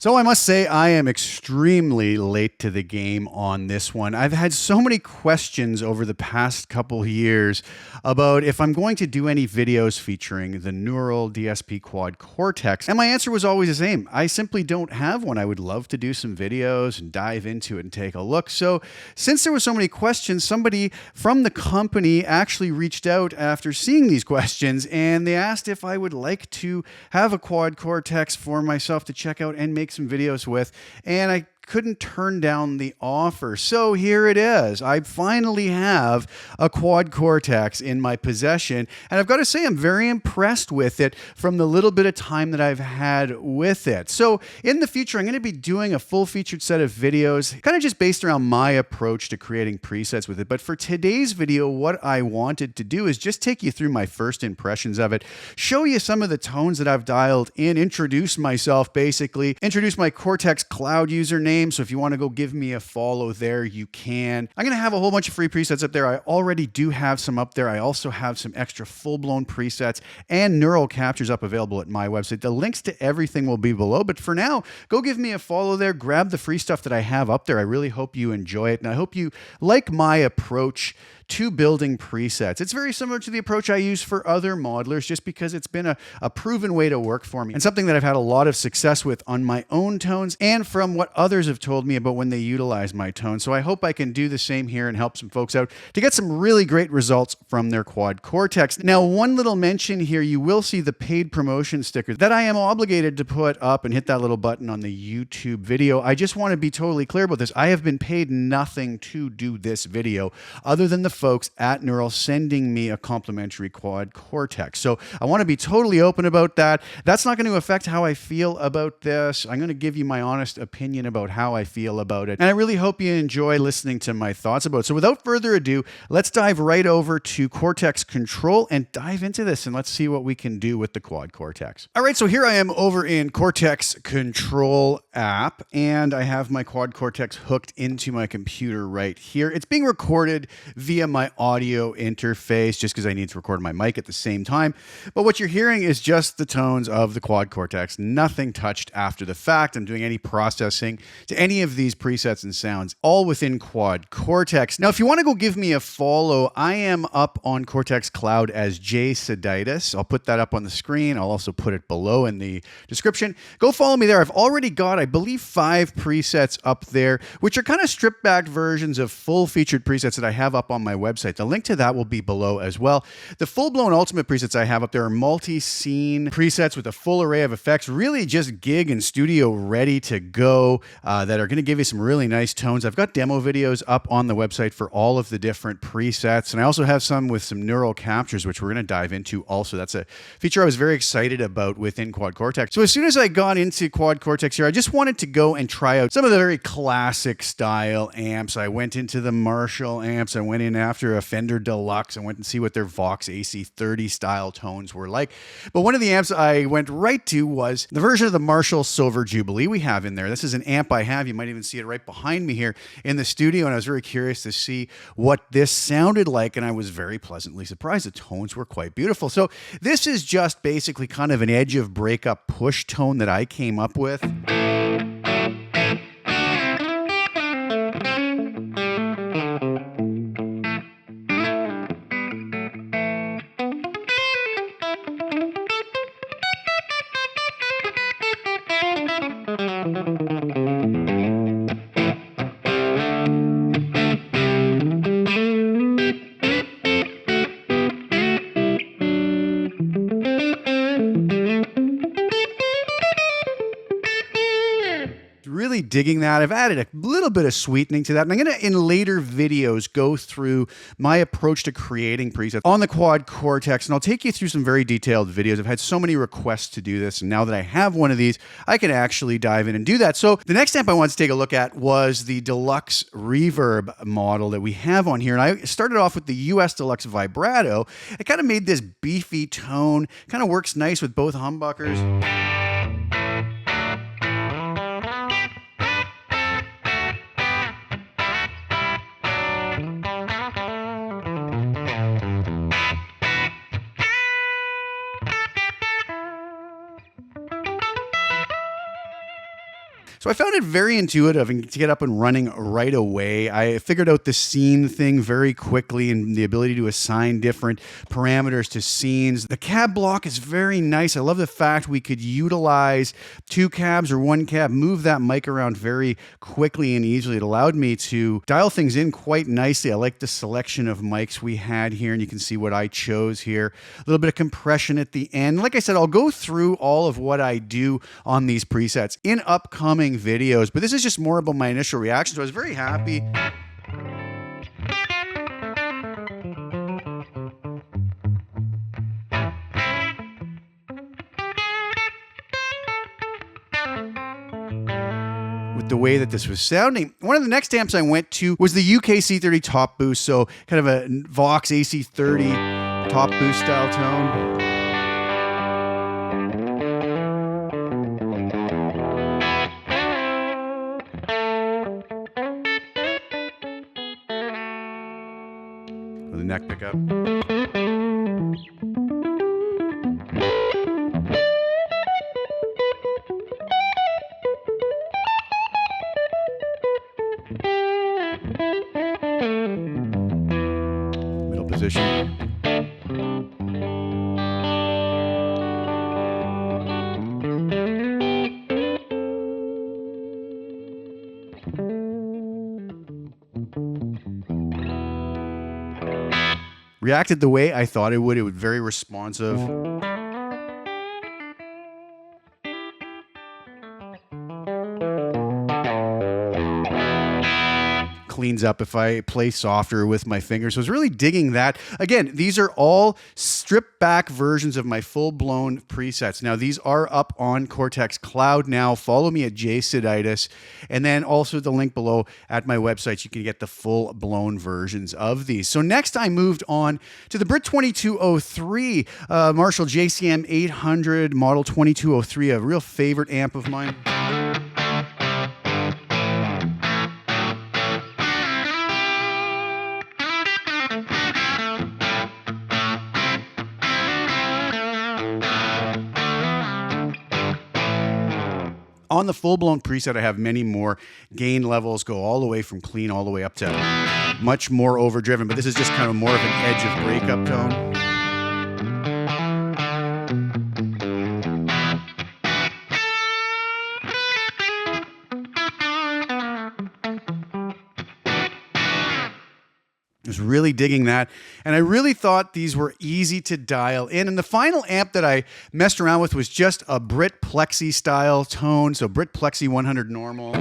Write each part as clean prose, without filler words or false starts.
So I must say I am extremely late to the game on this one. I've had so many questions over the past couple years about if I'm going to do any videos featuring the Neural DSP Quad Cortex. And my answer was always the same. I simply don't have one. I would love to do some videos and dive into it and take a look. So since there were so many questions, somebody from the company actually reached out after seeing these questions, and they asked if I would like to have a Quad Cortex for myself to check out and make some videos with, and I couldn't turn down the offer. So here it is. I finally have a Quad Cortex in my possession, and I've got to say I'm very impressed with it from the little bit of time that I've had with it. So in the future, I'm going to be doing a full featured set of videos, kind of just based around my approach to creating presets with it. But for today's video, what I wanted to do is just take you through my first impressions of it, show you some of the tones that I've dialed in, introduce myself basically, introduce my Cortex Cloud username. So if you want to go give me a follow there, you can. I'm going to have a whole bunch of free presets up there. I already do have some up there. I also have some extra full-blown presets and neural captures up available at my website. The links to everything will be below. But for now, go give me a follow there. Grab the free stuff that I have up there. I really hope you enjoy it. And I hope you like my approach to building presets. It's very similar to the approach I use for other modelers, just because it's been a proven way to work for me and something that I've had a lot of success with on my own tones and from what others have told me about when they utilize my tones. So I hope I can do the same here and help some folks out to get some really great results from their Quad Cortex. Now, one little mention here, you will see the paid promotion sticker that I am obligated to put up, and hit that little button on the YouTube video. I just want to be totally clear about this. I have been paid nothing to do this video other than the folks at Neural sending me a complimentary Quad Cortex. So I want to be totally open about that. That's not going to affect how I feel about this. I'm going to give you my honest opinion about how I feel about it. And I really hope you enjoy listening to my thoughts about it. So without further ado, let's dive right over to Cortex Control and dive into this, and let's see what we can do with the Quad Cortex. All right, so here I am over in Cortex Control app, and I have my Quad Cortex hooked into my computer right here. It's being recorded via my audio interface just because I need to record my mic at the same time. But what you're hearing is just the tones of the Quad Cortex, nothing touched after the fact. I'm doing any processing to any of these presets and sounds, all within Quad Cortex. Now, if you want to go give me a follow, I am up on Cortex Cloud as jsadites. I'll put that up on the screen. I'll also put it below in the description. Go follow me there. I've already got, I believe, 5 presets up there, which are kind of stripped back versions of full featured presets that I have up on my website. The link to that will be below as well. The full-blown ultimate presets I have up there are multi-scene presets with a full array of effects, really just gig and studio ready to go, that are going to give you some really nice tones. I've got demo videos up on the website for all of the different presets, and I also have some with some neural captures, which we're going to dive into also. That's a feature I was very excited about within Quad Cortex. So as soon as I got into Quad Cortex here, I just wanted to go and try out some of the very classic style amps. I went into the Marshall amps. I went in after a Fender Deluxe. I went and see what their Vox AC30 style tones were like. But one of the amps I went right to was the version of the Marshall Silver Jubilee we have in there. This is an amp I have. You might even see it right behind me here in the studio. And I was very curious to see what this sounded like. And I was very pleasantly surprised. The tones were quite beautiful. So this is just basically kind of an edge of breakup push tone that I came up with. Really digging that. I've added a little bit of sweetening to that. And I'm going to, in later videos, go through my approach to creating presets on the Quad Cortex. And I'll take you through some very detailed videos. I've had so many requests to do this. And now that I have one of these, I can actually dive in and do that. So the next amp I wanted to take a look at was the Deluxe Reverb model that we have on here. And I started off with the US Deluxe Vibrato. It kind of made this beefy tone. Kind of works nice with both humbuckers. So I found it very intuitive and to get up and running right away. I figured out the scene thing very quickly and the ability to assign different parameters to scenes. The cab block is very nice. I love the fact we could utilize 2 cabs or 1 cab, move that mic around very quickly and easily. It allowed me to dial things in quite nicely. I like the selection of mics we had here, and you can see what I chose here. A little bit of compression at the end. Like I said, I'll go through all of what I do on these presets in upcoming videos, but this is just more about my initial reaction. So I was very happy. With the way that this was sounding. One of the next amps I went to was the UKC30 top boost, so kind of a Vox AC30 top boost style tone. With a neck pickup. Middle position. Reacted the way I thought it would. It was very responsive. Cleans up if I play softer with my fingers. So I was really digging that. Again, these are all stripped back versions of my full-blown presets. Now, these are up on Cortex Cloud now. Follow me at jsadites, and then also the link below at my website. You can get the full-blown versions of these. So next I moved on to the Brit 2203, Marshall JCM 800 model 2203, a real favorite amp of mine. On the full-blown preset, I have many more gain levels, go all the way from clean all the way up to much more overdriven, but this is just kind of more of an edge of breakup tone. I was really digging that, and I really thought these were easy to dial in. And the final amp that I messed around with was just a Brit Plexi style tone, so Brit Plexi 100 normal.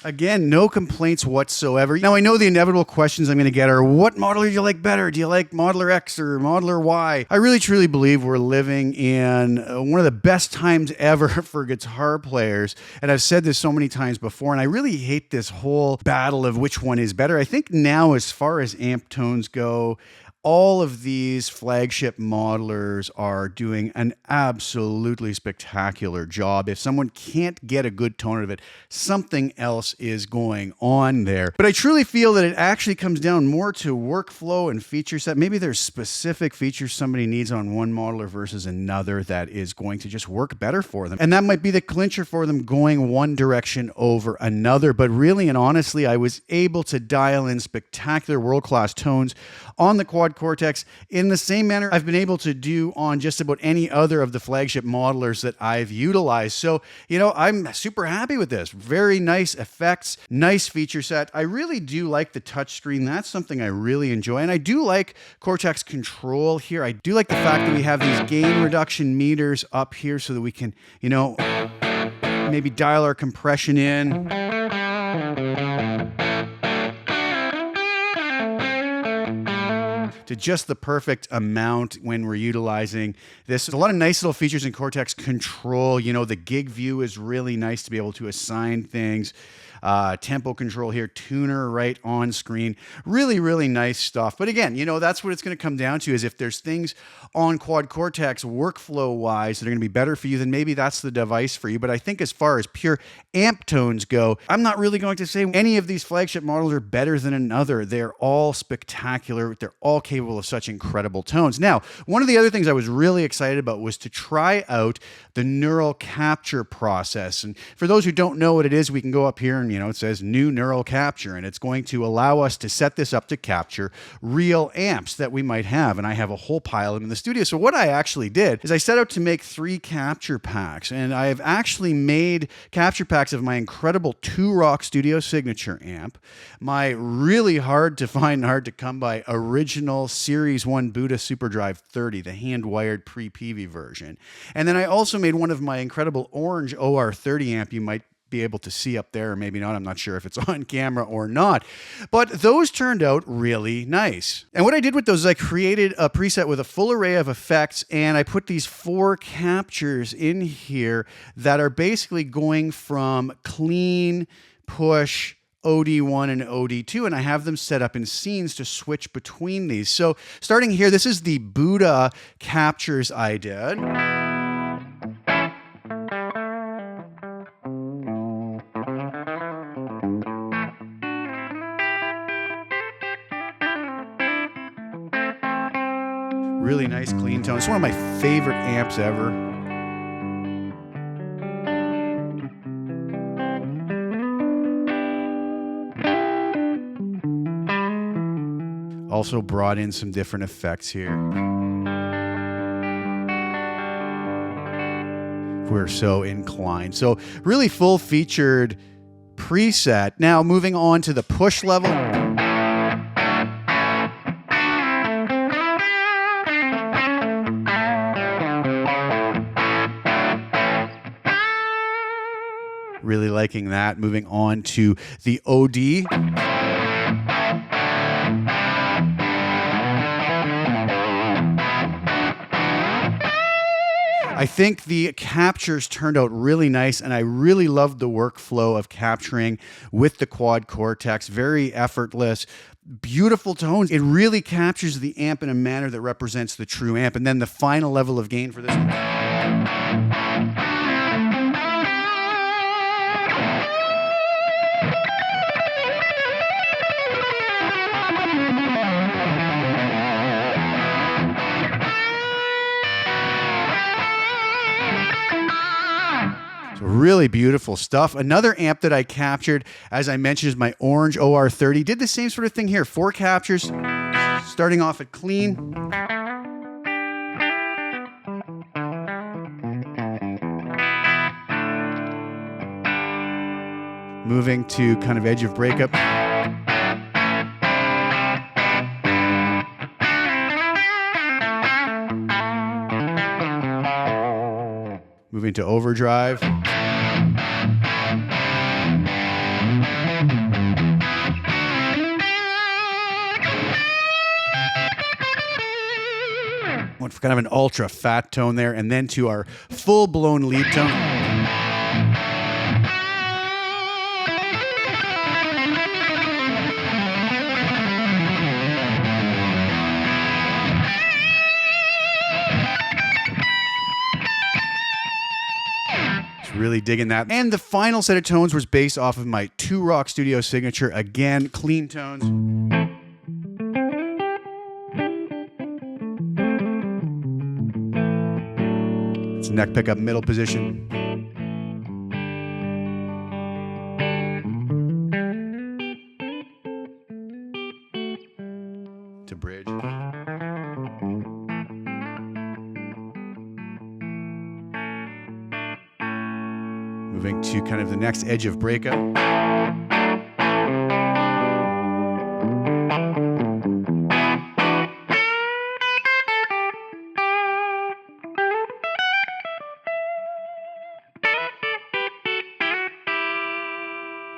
Again, no complaints whatsoever. Now, I know the inevitable questions I'm going to get are, what modeler do you like better? Do you like Modeler X or Modeler Y? I really, truly believe we're living in one of the best times ever for guitar players. And I've said this so many times before, and I really hate this whole battle of which one is better. I think now, as far as amp tones go, all of these flagship modelers are doing an absolutely spectacular job. If someone can't get a good tone out of it, something else is going on there. But I truly feel that it actually comes down more to workflow and feature set. Maybe there's specific features somebody needs on one modeler versus another that is going to just work better for them. And that might be the clincher for them going one direction over another. But really and honestly, I was able to dial in spectacular world-class tones on the Quad Cortex in the same manner I've been able to do on just about any other of the flagship modelers that I've utilized. So, you know, I'm super happy with this. Very nice effects, nice feature set. I really do like the touchscreen. That's something I really enjoy. And I do like Cortex control here. I do like the fact that we have these gain reduction meters up here so that we can, you know, maybe dial our compression in. to just the perfect amount when we're utilizing this. There's a lot of nice little features in Cortex Control. You know, the gig view is really nice to be able to assign things. Tempo control here, tuner right on screen. Really, really nice stuff. But again, you know, that's what it's going to come down to, is if there's things on Quad Cortex workflow-wise that are going to be better for you, then maybe that's the device for you. But I think as far as pure amp tones go, I'm not really going to say any of these flagship models are better than another. They're all spectacular. They're all capable of such incredible tones. Now, one of the other things I was really excited about was to try out the neural capture process. And for those who don't know what it is, we can go up here and, you know, it says new neural capture, and it's going to allow us to set this up to capture real amps that we might have. And I have a whole pile of them in the studio. So what I actually did is I set out to make 3 capture packs, and I have actually made capture packs of my incredible 2-Rock Studio Signature amp, my really hard to find and hard to come by original Series 1 Buddha SuperDrive 30, the hand-wired pre-PV version. And then I also made one of my incredible orange OR30 amp you might be able to see up there, or maybe not. I'm not sure if it's on camera or not, but those turned out really nice. And what I did with those is I created a preset with a full array of effects, and I put these 4 captures in here that are basically going from clean, push, OD1 and OD2, and I have them set up in scenes to switch between these. So starting here, this is the Buddha captures I did. Really nice clean tone. It's one of my favorite amps ever. Also brought in some different effects here. If we're so inclined. So really full featured preset. Now moving on to the push level. Really liking that. Moving on to the OD. I think the captures turned out really nice, and I really loved the workflow of capturing with the Quad Cortex. Very effortless, beautiful tones. It really captures the amp in a manner that represents the true amp. And then the final level of gain for this one. Really beautiful stuff. Another amp that I captured, as I mentioned, is my orange OR30. Did the same sort of thing here. 4 captures, starting off at clean. Moving to kind of edge of breakup. Moving to overdrive. Went for kind of an ultra fat tone there, and then to our full-blown lead tone. Really digging that. And the final set of tones was based off of my 2-Rock Studio Signature. Again, clean tones. It's neck pickup, middle position. To bridge. Moving to kind of the next edge of breakup.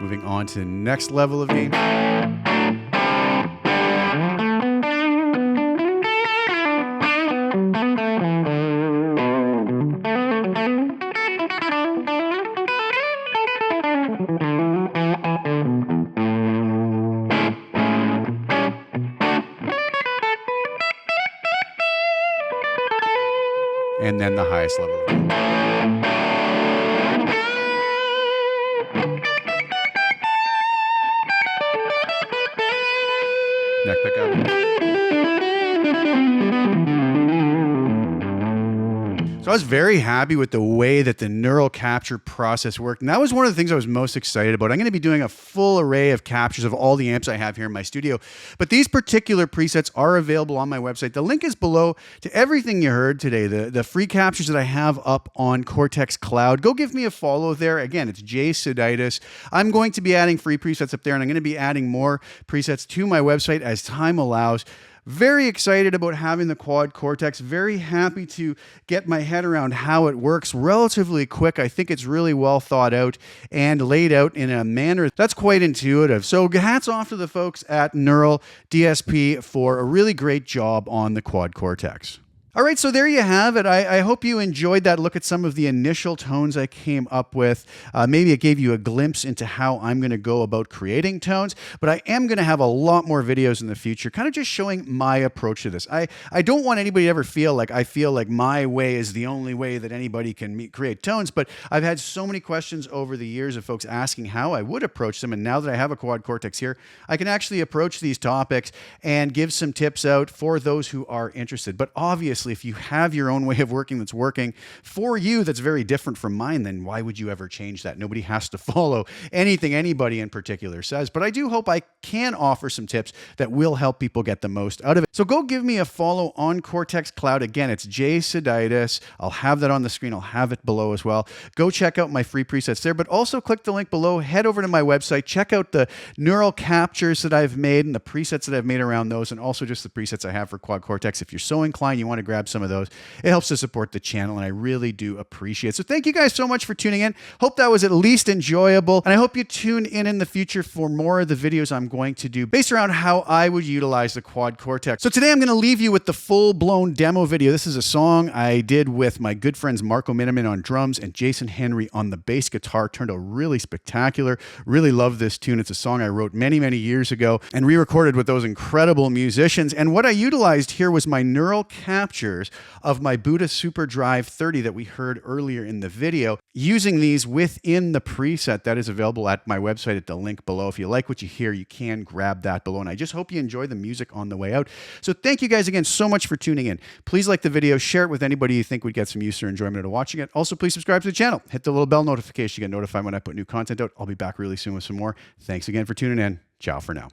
Moving on to the next level of gain. and then the highest level. Neck pickup. So I was very happy with the way that the neural capture process worked. And that was one of the things I was most excited about. I'm going to be doing a full array of captures of all the amps I have here in my studio. But these particular presets are available on my website. The link is below to everything you heard today. The free captures that I have up on Cortex Cloud. Go give me a follow there. Again, it's jsadites. I'm going to be adding free presets up there, and I'm going to be adding more presets to my website as time allows. Very excited about having the Quad Cortex. Very happy to get my head around how it works relatively quick. I think it's really well thought out and laid out in a manner that's quite intuitive. So hats off to the folks at Neural DSP for a really great job on the Quad Cortex. All right, so there you have it. I hope you enjoyed that look at some of the initial tones I came up with. Maybe it gave you a glimpse into how I'm going to go about creating tones, but I am going to have a lot more videos in the future, kind of just showing my approach to this. I don't want anybody to ever feel like I feel like my way is the only way that anybody can create tones, but I've had so many questions over the years of folks asking how I would approach them, and now that I have a Quad Cortex here, I can actually approach these topics and give some tips out for those who are interested. But obviously, if you have your own way of working that's working for you that's very different from mine, then why would you ever change that? Nobody has to follow anything anybody in particular says, but I do hope I can offer some tips that will help people get the most out of it. So go give me a follow on Cortex Cloud. Again, it's jsadites. I'll have that on the screen. I'll have it below as well. Go check out my free presets there, but also click the link below. Head over to my website. Check out the neural captures that I've made and the presets that I've made around those, and also just the presets I have for Quad Cortex. If you're so inclined, you want to grab some of those, it helps to support the channel, and I really do appreciate it. So thank you guys so much for tuning in. Hope that was at least enjoyable, and I hope you tune in the future for more of the videos I'm going to do based around how I would utilize the Quad Cortex. So today I'm going to leave you with the full-blown demo video. This is a song I did with my good friends Marco Miniman on drums and Jason Henry on the bass guitar. Turned out really spectacular. Really love this tune. It's a song I wrote many, many years ago and re-recorded with those incredible musicians. And what I utilized here was my neural captures of my Buddha Super Drive 30 that we heard earlier in the video, using these within the preset that is available at my website at the link below. If you like what you hear, you can grab that below. And I just hope you enjoy the music on the way out. So thank you guys again so much for tuning in. Please like the video, share it with anybody you think would get some use or enjoyment out of watching it. Also, please subscribe to the channel. Hit the little bell notification to get notified when I put new content out. I'll be back really soon with some more. Thanks again for tuning in. Ciao for now.